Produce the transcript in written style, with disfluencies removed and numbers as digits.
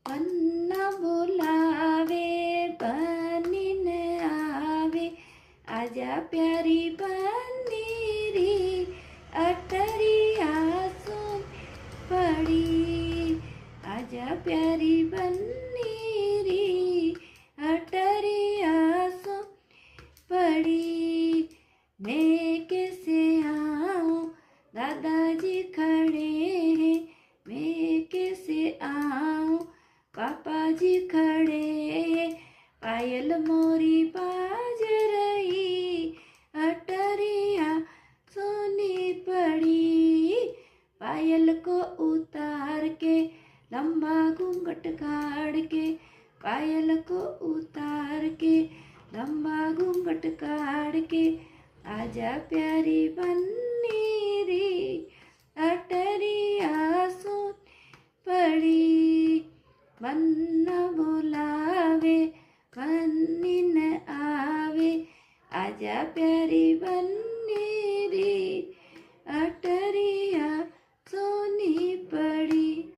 वन्ना बुलावे बनी न आवे आजा प्यारी बन्नी अटरिया सुन पड़ी आजा प्यारी बन्नी अटरिया सुन पड़ी मैं कैसे आऊं दादाजी खड़े हैं मैं कैसे आऊं पापा जी खड़े हैं पायल मोरी बाज रही अटरिया सोनी पड़ी पायल को उतार के लंबा घूंघट काढ़ के पायल को उतार के लंबा घूंघट काढ़ के आजा प्यारी बन्नी री अटरिया सुन पड़ी वन्ना बुलावे बन्नी न आवे आजा प्यारी बन्नी